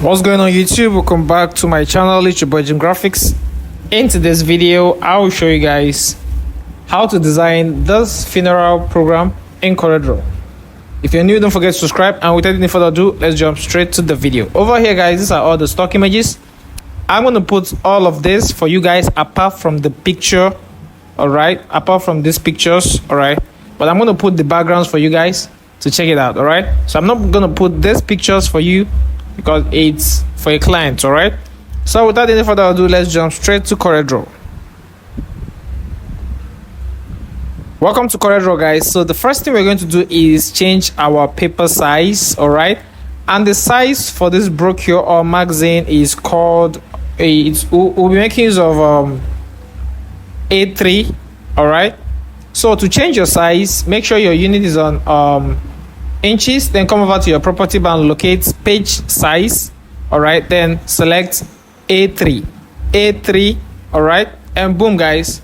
What's going on YouTube? Welcome back to my channel. It's your boy Jim Graphics. In today's video, I will show you guys how to design this funeral program in CorelDraw. If you're new, don't forget to subscribe, and without any further ado, let's jump straight to the video. Over here guys, these are all the stock images. I'm going to put all of this for you guys apart from the picture, alright, apart from these pictures, alright, but I'm going to put the backgrounds for you guys to check it out, alright. So I'm not going to put these pictures for you because it's for a client, all right. So without any further ado, let's jump straight to CorelDraw. Welcome to CorelDraw guys. So the first thing we're going to do is change our paper size, all right, and the size for this brochure or magazine is called we'll be making use of A3, all right. So to change your size, make sure your unit is on inches, then come over to your property bar and locate page size, all right, then select A3, all right, and boom guys,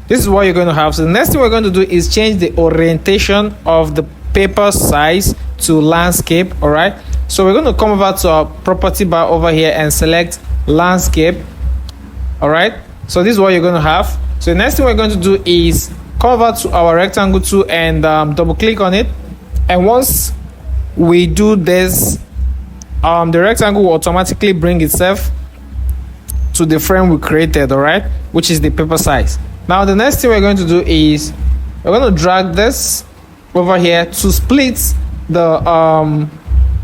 this is what you're going to have. So the next thing we're going to do is change the orientation of the paper size to landscape, all right. So we're going to come over to our property bar over here and select landscape, all right. So this is what you're going to have. So the next thing we're going to do is come over to our rectangle tool and double click on it. And once we do this, the rectangle will automatically bring itself to the frame we created, all right, which is the paper size. Now the next thing we're going to do is we're going to drag this over here to split the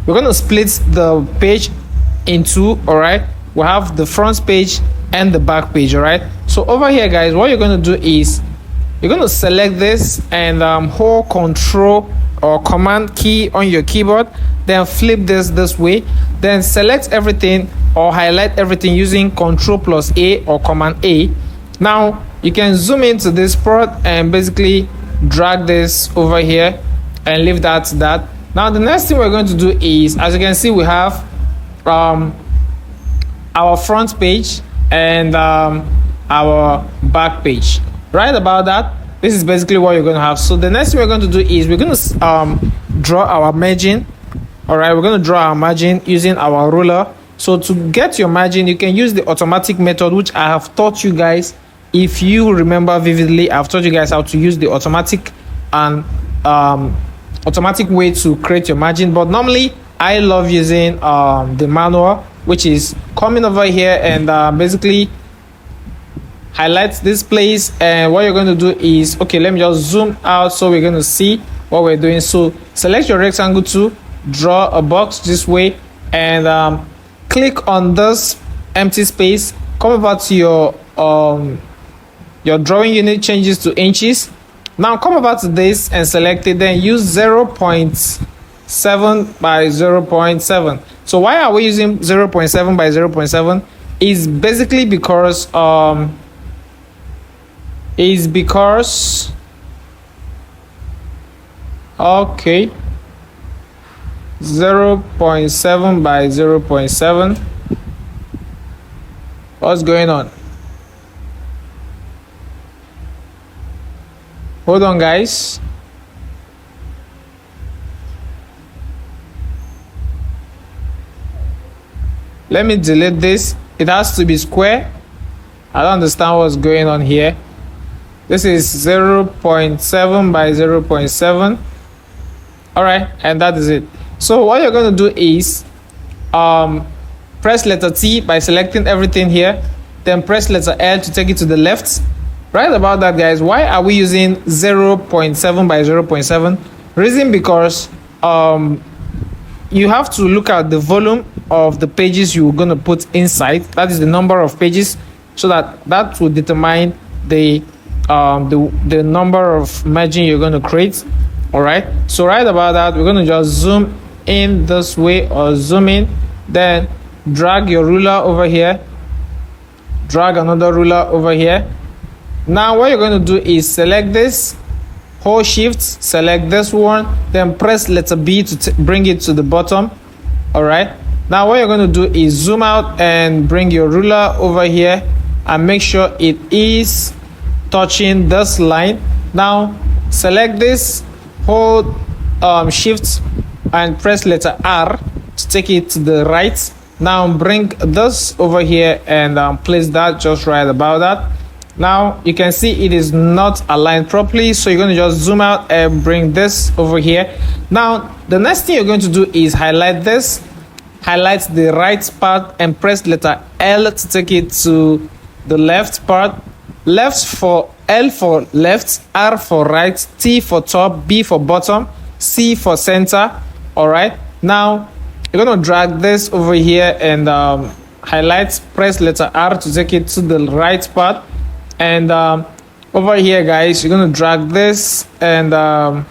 we're going to split the page in two, all right. We have the front page and the back page, all right. So over here guys, what you're going to do is you're going to select this and hold Control or Command key on your keyboard, then flip this way, then select everything or highlight everything using Control+A or Command A. Now you can zoom into this part and basically drag this over here and leave that to that. Now the next thing we're going to do is, as you can see, we have our front page and our back page. Right about that, this is basically what you're going to have. So the next thing we're going to do is we're going to draw our margin, all right. We're going to draw our margin using our ruler. So to get your margin, you can use the automatic method, which I have taught you guys. If you remember vividly, I've taught you guys how to use the automatic and automatic way to create your margin, but normally I love using the manual, which is coming over here and basically highlight this place. And what you're going to do is, okay, let me just zoom out so we're going to see what we're doing. So select your rectangle tool, draw a box this way, and click on this empty space. Come over to your drawing unit, changes to inches. Now come over to this and select it, then use 0.7 by 0.7. So why are we using 0.7 by 0.7? Is basically because okay, 0.7 by 0.7. What's going on? Hold on guys. Let me delete this. It has to be square. I don't understand what's going on here. This is 0.7 by 0.7. all right, and that is it. So what you're going to do is press letter T by selecting everything here, then press letter L to take it to the left. Right about that guys, why are we using 0.7 by 0.7? Reason because you have to look at the volume of the pages you're going to put inside. That is the number of pages, so that will determine the number of margin you're going to create, all right. So right about that, we're going to just zoom in this way or zoom in, then drag your ruler over here, drag another ruler over here. Now what you're going to do is select this, hold shift, select this one, then press letter B to bring it to the bottom, all right. Now what you're going to do is zoom out and bring your ruler over here and make sure it is touching this line. Now select this, hold shift and press letter R to take it to the right, Now bring this over here and place that just right about that. Now you can see it is not aligned properly, so you're going to just zoom out and bring this over here. Now the next thing you're going to do is highlight this, highlight the right part and press letter L to take it to the left part. Left for L for left, R for right, T for top, B for bottom, C for center. All right, now you're going to drag this over here and highlight, press letter R to take it to the right part. And over here, guys, you're going to drag this and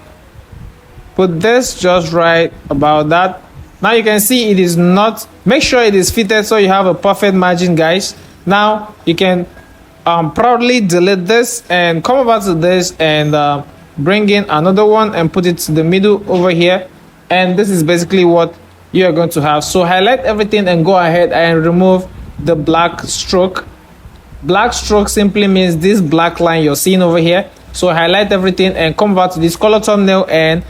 put this just right about that. Now you can see it is not, make sure it is fitted so you have a perfect margin, guys. Now you can proudly delete this and come over to this and bring in another one and put it to the middle over here. And this is basically what you are going to have. So highlight everything and go ahead and remove the black stroke. Black stroke simply means this black line you're seeing over here. So highlight everything and come back to this color thumbnail and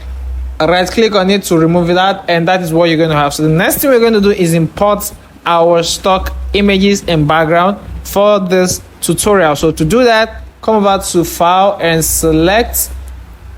right click on it to remove that, and that is what you're going to have. So the next thing we're going to do is import our stock images and background for this tutorial. So to do that, come over to file and select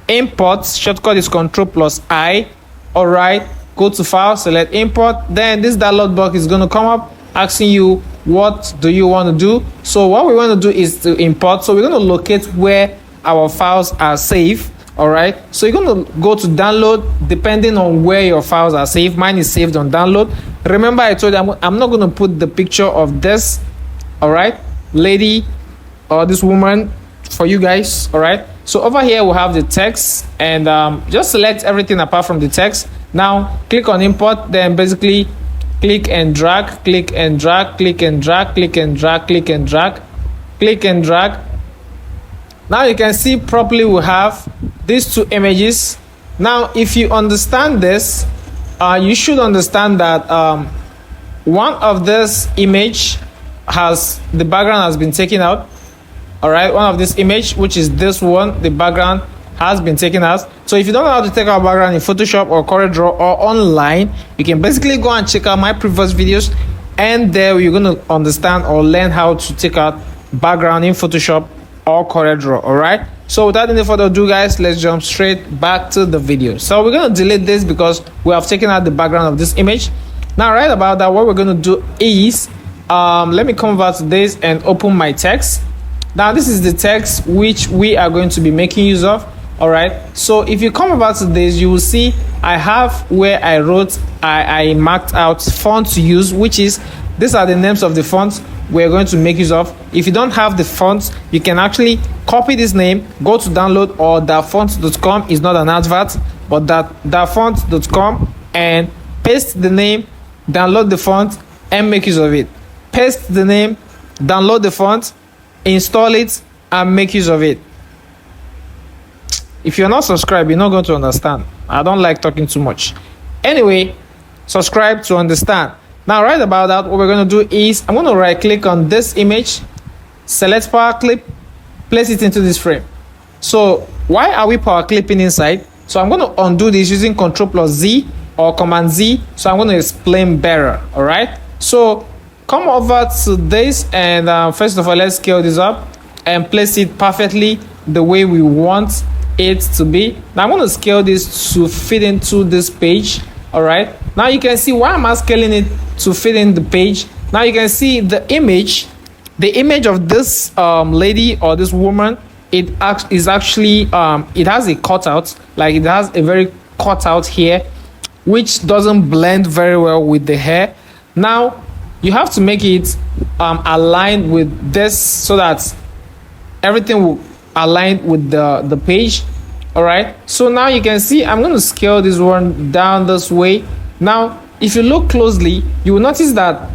import. Shortcut is Ctrl+I. All right, go to file, select import. Then this dialog box is going to come up asking you what do you want to do. So what we want to do is to import. So we're going to locate where our files are saved. All right, so you're going to go to download depending on where your files are saved. Mine is saved on download. Remember I told you I'm not going to put the picture of this, all right, lady or this woman for you guys. All right, so over here we'll have the text and just select everything apart from the text. Now click on import, then basically click and drag, click and drag, click and drag, click and drag, click and drag, click and drag. Now you can see properly we have these two images. Now if you understand this, you should understand that one of this image has the background has been taken out. All right, one of this image, which is this one, the background has been taken out. So if you don't know how to take out background in Photoshop or CorelDraw or online, you can basically go and check out my previous videos, and there you're going to understand or learn how to take out background in Photoshop or CorelDraw. All right, so without any further ado, guys, let's jump straight back to the video. So we're going to delete this because we have taken out the background of this image. Now right about that, what we're going to do is let me come over to this and open my text. Now this is the text which we are going to be making use of. All right, so if you come over to this, you will see I have where I wrote, I marked out font to use, which is these are the names of the fonts we're going to make use of. If you don't have the fonts, you can actually copy this name, go to download, or dafont.com is not an advert, but dafont.com, and paste the name, download the font and make use of it. Paste the name, download the font, install it and make use of it. If you're not subscribed, you're not going to understand. I don't like talking too much. Anyway, subscribe to understand. Now right about that, what we're going to do is I'm going to right click on this image, select power clip, place it into this frame. So why are we power clipping inside? So I'm going to undo this using Ctrl+Z or Command Z. So I'm going to explain better. All right, so come over to this and first of all, let's scale this up and place it perfectly the way we want it to be. Now I'm going to scale this to fit into this page. All right, now you can see why am I scaling it to fit in the page. Now you can see the image of this lady or this woman. It is actually it has a cutout, like it has a very cutout here, which doesn't blend very well with the hair. Now you have to make it align with this so that everything will align with the page. All right, so now you can see I'm going to scale this one down this way. Now if you look closely, you will notice that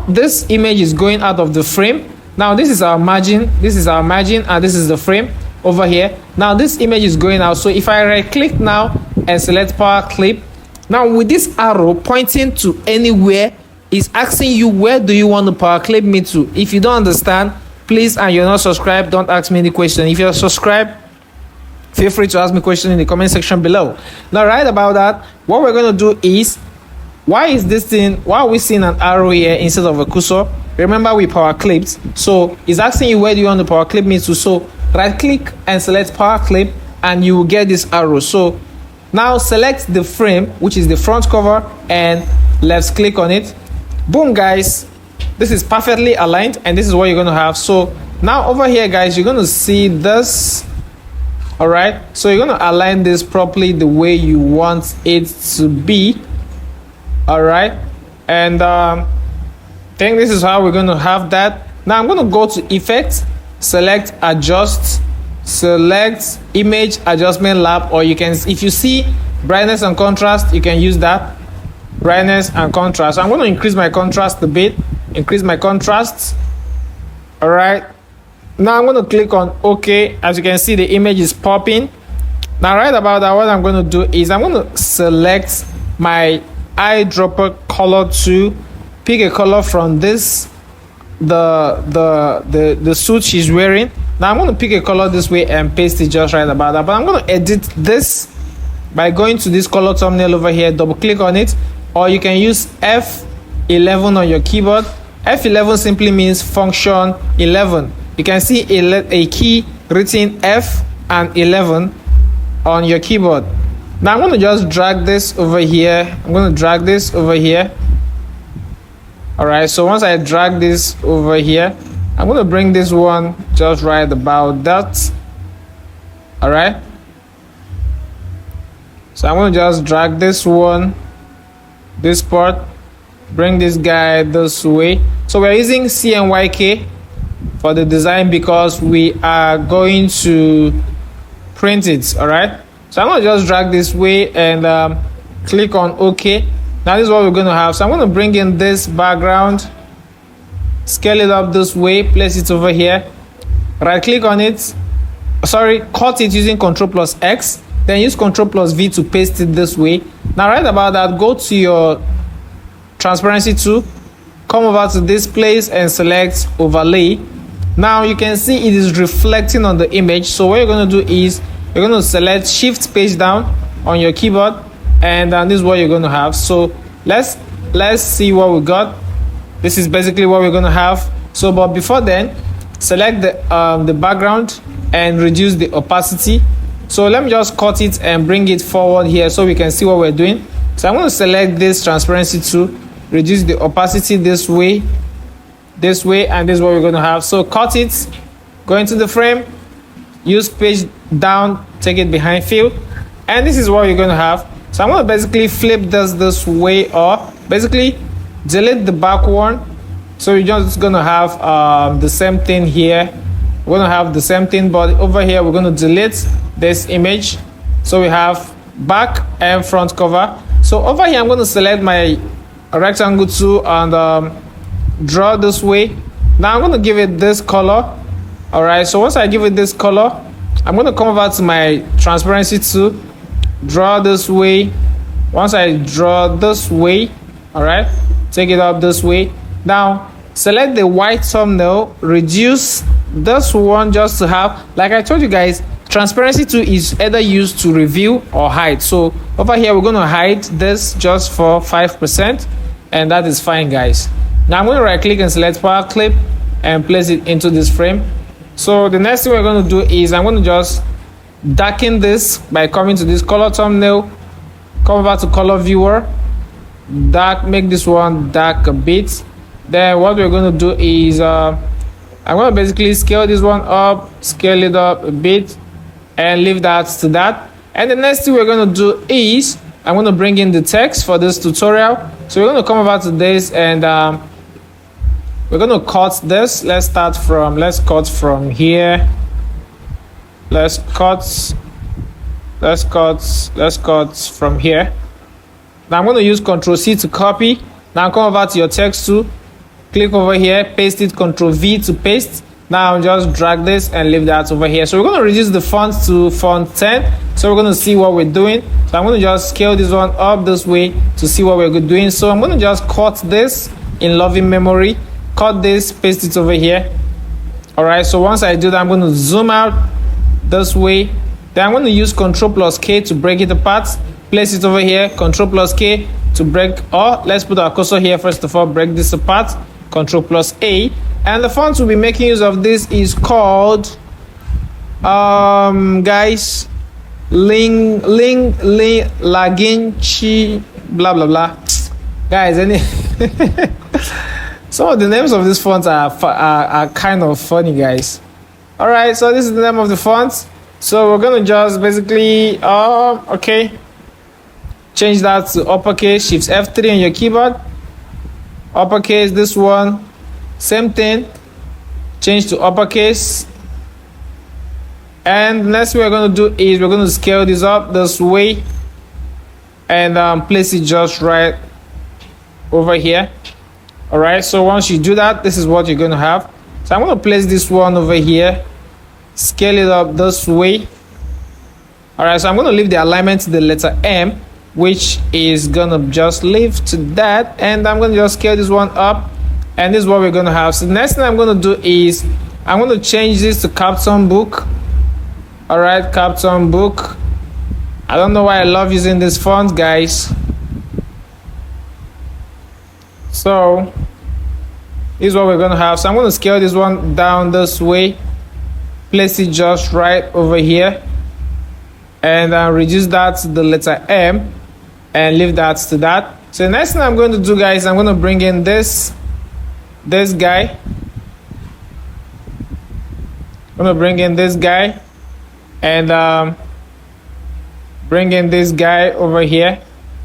this image is going out of the frame. Now this is our margin, and this is the frame over here. Now this image is going out. So if I right click now and select power clip, now with this arrow pointing to anywhere, is asking you where do you want to power clip me to. If you don't understand, please, and you're not subscribed, don't ask me any question. If you're subscribed, feel free to ask me a question in the comment section below. Now right about that, what we're going to do is why are we seeing an arrow here instead of a cursor? Remember, we power clipped, so it's asking you where do you want the power clip me to. So right click and select power clip, and you will get this arrow. So now select the frame, which is the front cover, and left click on it. Boom, guys, this is perfectly aligned, and this is what you're going to have. So now over here, guys, you're going to see this. All right, so you're going to align this properly the way you want it to be. All right, and I think this is how we're going to have that. Now I'm going to go to effect, select adjust, select image adjustment lab, or you can, if you see brightness and contrast, you can use that, brightness and contrast. So I'm going to increase my contrast a bit, increase my contrast. All right, now I'm going to click on OK. As you can see, the image is popping. Now right about that, what I'm going to do is I'm going to select my eyedropper color to pick a color from this, the suit she's wearing. Now I'm going to pick a color this way and paste it just right about that, but I'm going to edit this by going to this color thumbnail over here, double click on it, or you can use F11 on your keyboard. F11 simply means function 11. You can see a key written F and 11 on your keyboard. Now I'm going to just drag this over here. I'm going to drag this over here. All right, so once I drag this over here, I'm going to bring this one just right about that. All right, so I'm going to just drag this one, this part, bring this guy this way. So we're using CMYK for the design because we are going to print it. All right, so I'm going to just drag this way and click on OK. Now this is what we're going to have. So I'm going to bring in this background, scale it up this way, place it over here, right click on it, cut it using Ctrl+X, then use Ctrl+V to paste it this way. Now right about that, go to your transparency tool, come over to this place and select overlay. Now you can see it is reflecting on the image. So what you're going to do is you're going to select shift page down on your keyboard, and this is what you're going to have. So let's see what we got. This is basically what we're going to have. So but before then, select the background and reduce the opacity. So let me just cut it and bring it forward here so we can see what we're doing. So I'm going to select this transparency tool, reduce the opacity this way, and this is what we're going to have. So cut it, go into the frame, use page down, take it behind field, and this is what you're going to have. So I'm going to basically flip this way up, basically delete the back one. So you're just going to have the same thing here. We're going to have the same thing, but over here we're going to delete this image. So we have back and front cover. So over here I'm going to select my rectangle tool and draw this way. Now I'm going to give it this color. All right, so once I give it this color, I'm going to come over to my transparency tool, draw this way. Once I draw this way, all right, take it up this way. Now select the white thumbnail, reduce this one just to have, like I told you guys, transparency tool is either used to reveal or hide. So over here we're going to hide this just for 5%, and that is fine, guys. Now I'm going to right click and select power clip and place it into this frame. So the next thing we're going to do is I'm going to just darken this by coming to this color thumbnail, come over to color viewer, make this one dark a bit. Then what we're going to do is I'm going to basically scale this one up, scale it up a bit, and leave that to that. And the next thing we're going to do is I'm going to bring in the text for this tutorial. So we're going to come over to this and we're going to cut this. Let's cut from here. Let's cut from here. Now I'm going to use Ctrl+C to copy. Now come over to your text tool, click over here, paste it, Ctrl+V to paste. Now just drag this and leave that over here. So we're going to reduce the font to font 10. So we're going to see what we're doing. So I'm going to just scale this one up this way to see what we're doing. So I'm going to just cut this in loving memory, cut this, paste it over here. All right, so once I do that, I'm going to zoom out this way. Then I'm going to use Ctrl+K to break it apart, place it over here, Ctrl+K, to break, or let's put our cursor here first of all, break this apart, Ctrl+A, and the font we'll be making use of this is called guys, Laginchy, blah blah blah. Guys, any some of the names of these fonts are kind of funny, guys. All right, so this is the name of the font. So we're gonna just basically okay, change that to uppercase, Shift F3 on your keyboard, uppercase. This one, same thing, change to uppercase. And the next we're going to do is we're going to scale this up this way and place it just right over here. All right, so once you do that, this is what you're going to have. So I'm going to place this one over here, scale it up this way. All right, so I'm going to leave the alignment to the letter M, which is going to just leave to that, and I'm going to just scale this one up, and this is what we're going to have. So the next thing I'm going to do is I'm going to change this to Captain Book. All right, Captain Book. I don't know why I love using this font, guys. So this is what we're going to have. So I'm going to scale this one down this way, place it just right over here, and reduce that to the letter M and leave that to that. So the next thing I'm going to do, guys, I'm going to bring in this guy. I'm going to bring in this guy and bring in this guy over here.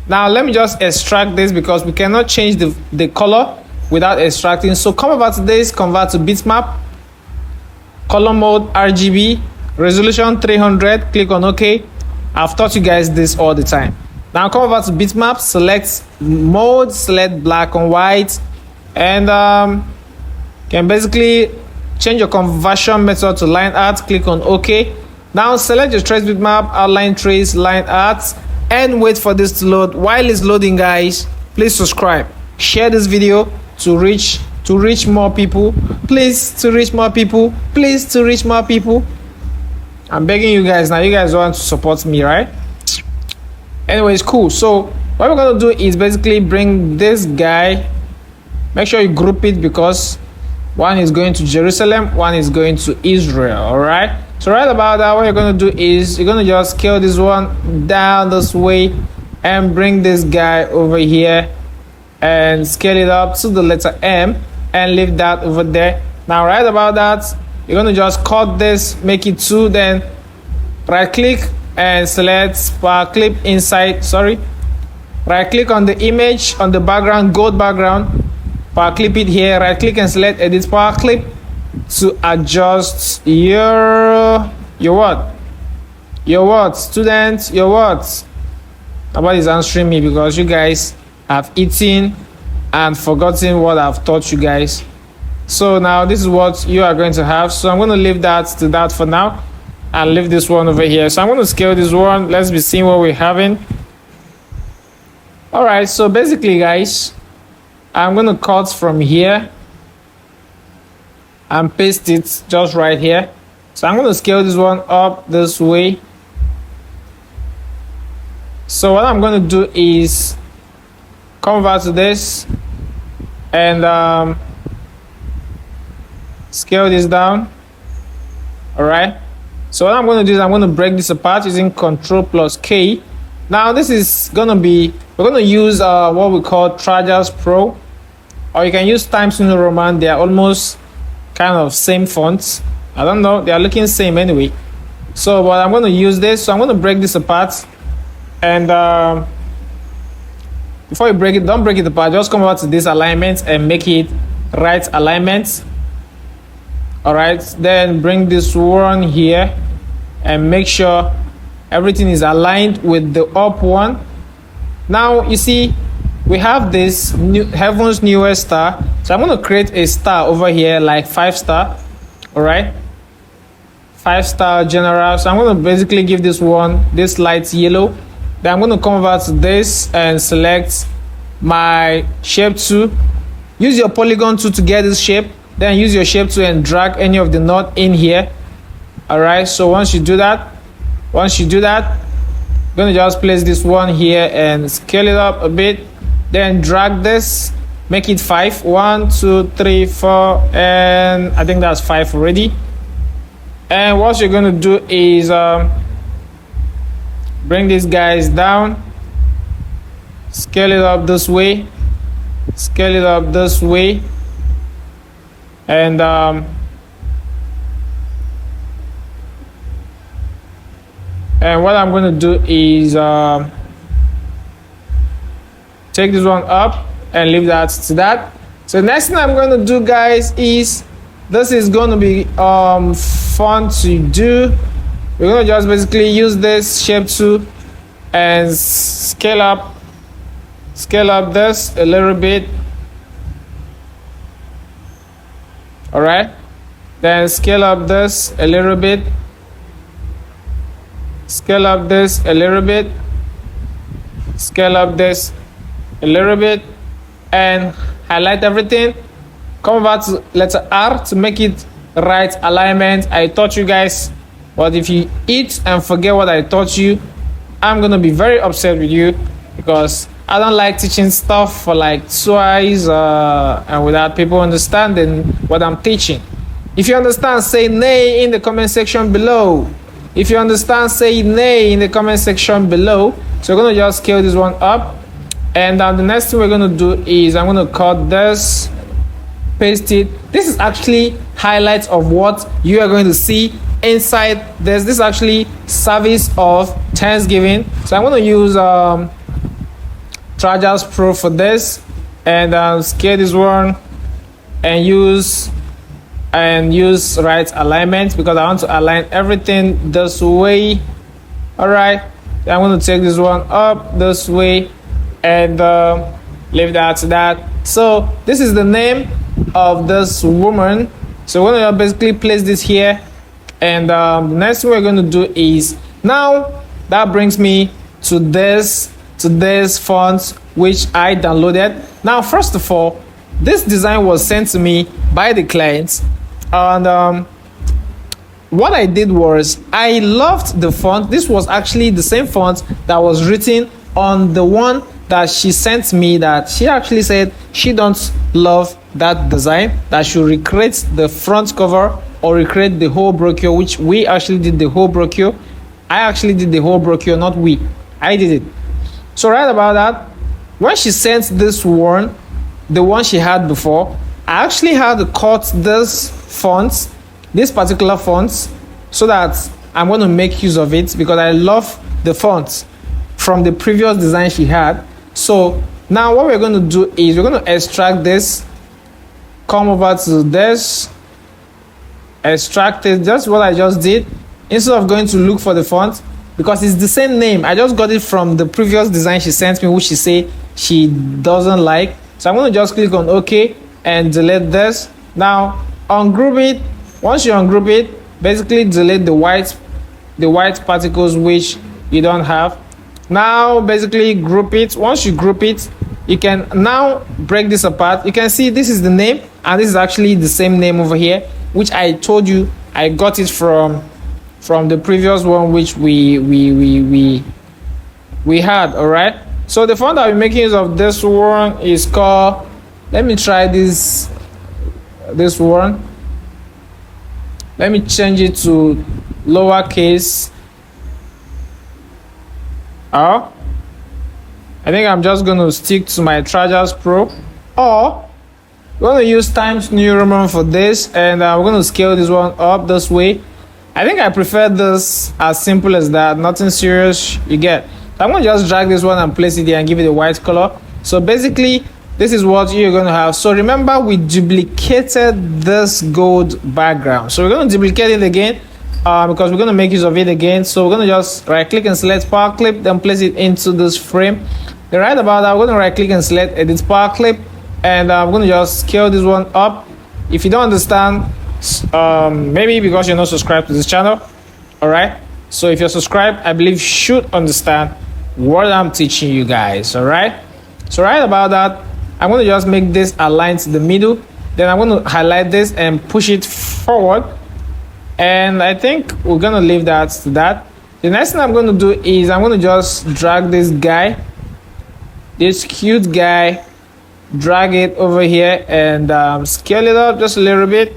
Now let me just extract this because we cannot change the color without extracting. So come over to this, convert to bitmap, color mode RGB, resolution 300, click on OK. I've taught you guys this all the time. Now come over to bitmap, select mode, select black and white, and can basically change your conversion method to line art, click on OK. Now select your trace bitmap, outline trace, line art, and wait for this to load. While it's loading, guys, please subscribe, share this video to reach more people. Please, to reach more people. Please, to reach more people. I'm begging you guys now. You guys want to support me, right? Anyways, cool. So what we're gonna do is basically bring this guy. Make sure you group it because one is going to Jerusalem, one is going to Israel. All right. So right about that, what you're going to do is you're going to just scale this one down this way and bring this guy over here and scale it up to the letter M and leave that over there. Now right about that, you're going to just cut this, make it 2, then right click and select power clip inside. Right click on the image, on the background, gold background, power clip it here, right click and select edit power clip to adjust your what students, your what. Nobody's answering me because you guys have eaten and forgotten what I've taught you guys. So now this is what you are going to have. So I'm going to leave that to that for now and leave this one over here. So I'm going to scale this one. Let's be seeing what we're having. All right, so basically, guys, I'm going to cut from here and paste it just right here. So I'm going to scale this one up this way. So what I'm going to do is come over to this and scale this down. All right, so what I'm going to do is I'm going to break this apart using Ctrl+K. Now this is going to be, we're going to use what we call Trajan Pro, or you can use Times New Roman. They are almost kind of same fonts. I don't know, they are looking same anyway. So but I'm going to use this. So I'm going to break this apart, and before you break it, don't break it apart, just come over to this alignment and make it right alignment. All right, then bring this one here and make sure everything is aligned with the up one. Now you see we have this heaven's newest star, so I'm going to create a star over here, like 5-star. All right, 5-star general. So I'm going to basically give this one this light yellow. Then I'm going to come over to this and select my shape tool. Use your polygon tool to get this shape, then use your shape tool and drag any of the knot in here. All right, so once you do that, I'm going to just place this one here and scale it up a bit. then drag this, make it 5. 1 2 3 4, and I think that's 5 already. And what you're going to do is bring these guys down, scale it up this way, scale it up this way, and what I'm going to do is take this one up and leave that to that. So next thing I'm going to do, guys, is this is going to be fun to do. We're going to just basically use this shape tool and scale up this a little bit. All right, then scale up this a little bit, scale up this a little bit, scale up this a little bit, and highlight everything. Come over to letter R to make it right alignment. I taught you guys, but if you eat and forget what I taught you, I'm gonna be very upset with you, because I don't like teaching stuff for like twice and without people understanding what I'm teaching. If you understand, say nay in the comment section below. If you understand, say nay in the comment section below. So we're gonna just scale this one up, and the next thing we're gonna do is I'm gonna cut this, paste it. This is actually highlights of what you are going to see inside this. This is actually service of Thanksgiving. So I'm going to use Trajan Pro for this, and scale this one and use right alignment, because I want to align everything this way. All right, I'm going to take this one up this way and leave that to that. So this is the name of this woman. So we're going to basically place this here, and the next thing we're going to do is, now that brings me to this font which I downloaded. Now first of all, this design was sent to me by the clients, and what I did was I loved the font. This was actually the same font that was written on the one that she sent me, that she actually said she don't love that design, that should recreate the front cover or recreate the whole brochure, which we actually did the whole brochure. I actually did the whole brochure, not we. I did it. So right about that, when she sent this one, the one she had before, I actually had to cut this font, this particular font, so that I'm going to make use of it, because I love the font from the previous design she had. So now what we're going to do is we're going to extract this, come over to this, extract it, just what I just did, instead of going to look for the font, because it's the same name. I just got it from the previous design she sent me, which she said she doesn't like. So I'm going to just click on OK and delete this. Now ungroup it. Once you ungroup it, basically delete the white particles which you don't have. Now basically group it. Once you group it, you can now break this apart. You can see this is the name, and this is actually the same name over here, which I told you I got it from the previous one which we had. All right, so the font that we're making use of this one is called, let me try this one. Let me change it to lowercase. I think I'm just going to stick to my Trajan Pro, or we're going to use Times New Roman for this, and we're going to scale this one up this way. I think I prefer this as simple as that, nothing serious, you get. So I'm going to just drag this one and place it here and give it a white color. So basically this is what you're going to have. So remember, we duplicated this gold background, so we're going to duplicate it again, because we're going to make use of it again. So we're going to just right click and select power clip, then place it into this frame. Then right about that, we're going to right click and select edit power clip, and I'm going to just scale this one up. If you don't understand, maybe because you're not subscribed to this channel, all right? So if you're subscribed, I believe you should understand what I'm teaching you guys, all right? So right about that, I'm going to just make this align to the middle. Then I'm going to highlight this and push it forward, and I think we're going to leave that to that. The next thing I'm going to do is I'm going to just drag this guy this cute guy, drag it over here and scale it up just a little bit,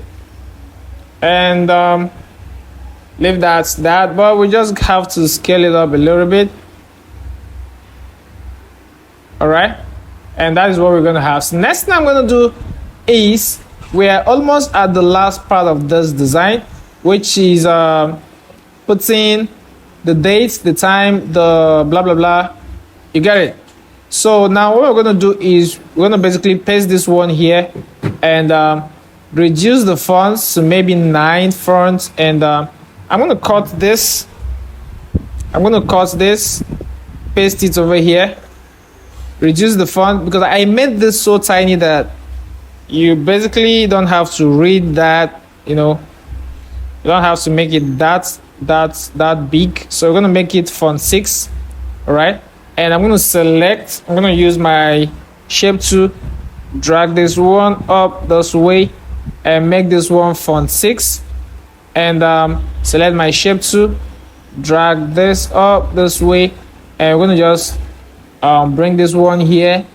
and leave that, but we just have to scale it up a little bit. All right, and that is what we're gonna have. So next thing I'm gonna do is, we're almost at the last part of this design, which is putting the dates, the time, the blah blah blah. You get it? So now what we're gonna do is we're gonna basically paste this one here and reduce the fonts to maybe 9 fonts, and I'm gonna cut this. Paste it over here. Reduce the font because I made this so tiny that you basically don't have to read that. You know, you don't have to make it that big. So we're gonna make it font 6. All right, and I'm gonna use my shape tool, drag this one up this way and make this one font 6, and select my shape tool, drag this up this way, and we're gonna just bring this one here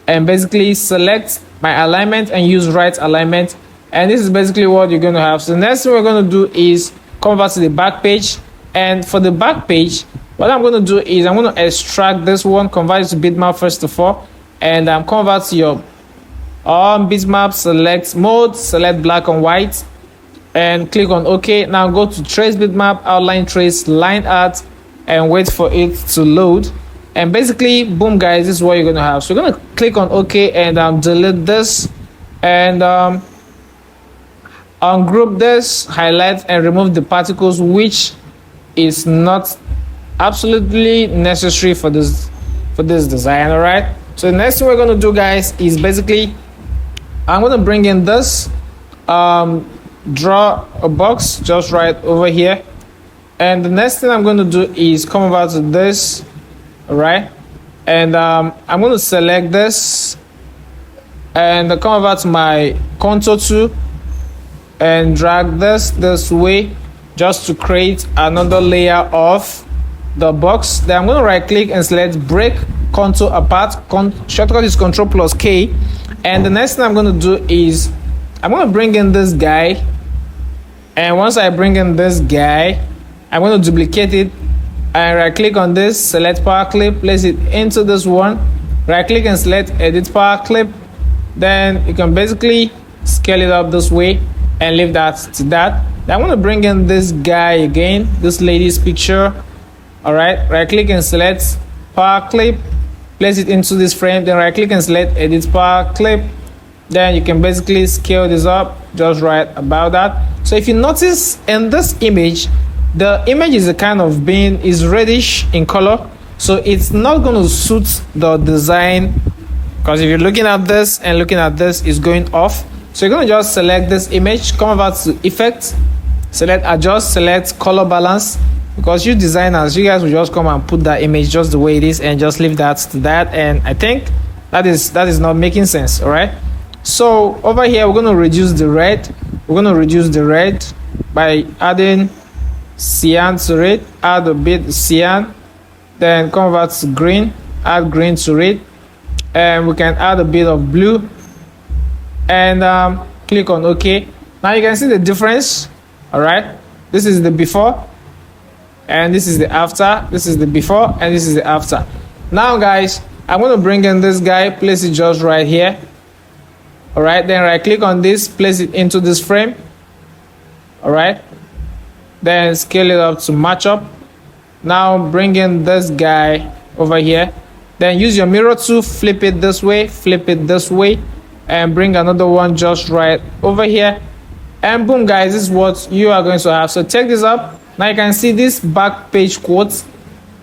and basically select my alignment and use right alignment, and this is basically what you're going to have. So the next thing we're going to do is come back to the back page, and for the back page what I'm going to do is I'm going to extract this one, convert it to bitmap first of all, and convert to your bitmap, select mode, select black and white, and click on OK. Now go to trace bitmap, outline trace, line art, and wait for it to load. And basically, boom guys, this is what you're gonna have. So you're gonna click on OK and delete this, and ungroup this, highlight and remove the particles, which is not absolutely necessary for this design. All right, so the next thing we're gonna do guys is basically I'm gonna bring in this, draw a box just right over here, and the next thing I'm gonna do is come over to this. All right, and I'm going to select this and come over to my contour tool and drag this way just to create another layer of the box. Then I'm going to right click and select break contour apart. Shortcut is Ctrl plus K, and the next thing I'm going to do is I'm going to bring in this guy, and once I bring in this guy I'm going to duplicate it and right click on this, select power clip, place it into this one, right click and select edit power clip. Then you can basically scale it up this way and leave that to that. Then I'm going to bring in this guy again, this lady's picture. All right, right click and select power clip, place it into this frame, then right click and select edit power clip. Then you can basically scale this up just right about that. So if you notice in this image, the image is a kind of is reddish in color, so it's not going to suit the design, because if you're looking at this and looking at this, it's going off. So you're going to just select this image, come over to effect, select adjust, select color balance, because you designers, you guys will just come and put that image just the way it is and just leave that to that, and I think that is not making sense. All right, so over here we're going to reduce the red. We're going to reduce the red by adding cyan to it, add a bit cyan, then convert to green, add green to it, and we can add a bit of blue, and click on OK. Now you can see the difference. All right, this is the before and this is the after. This is the before and this is the after. Now guys, I'm going to bring in this guy, place it just right here. All right, then right click on this, place it into this frame. All right, then scale it up to match up. Now bring in this guy over here, then use your mirror tool, flip it this way, and bring another one just right over here, and boom guys, this is what you are going to have. So check this up. Now you can see this back page quotes.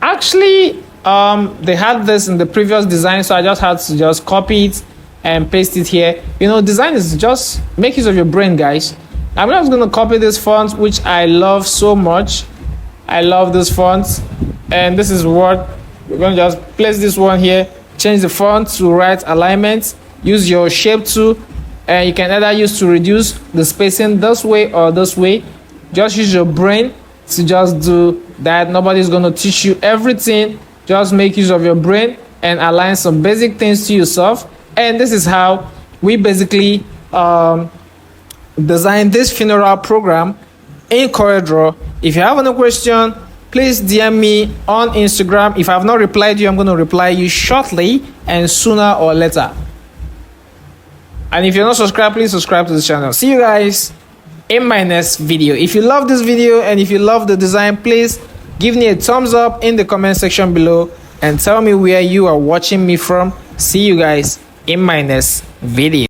Actually they had this in the previous design, so I just had to just copy it and paste it here. You know, design is just make use of your brain guys. I'm just going to copy this font, which I love so much. I love this font, and this is what we're going to just place this one here, change the font to right alignment, use your shape tool, and you can either use to reduce the spacing this way or this way. Just use your brain to just do that. Nobody's going to teach you everything. Just make use of your brain and align some basic things to yourself. And this is how we basically design this funeral program in CorelDraw. If you have any question, please DM me on Instagram. If I have not replied to you, I'm going to reply you shortly and sooner or later. And if you're not subscribed, please subscribe to the channel. See you guys in my next video. If you love this video and if you love the design, please give me a thumbs up in the comment section below and tell me where you are watching me from. See you guys in my next video.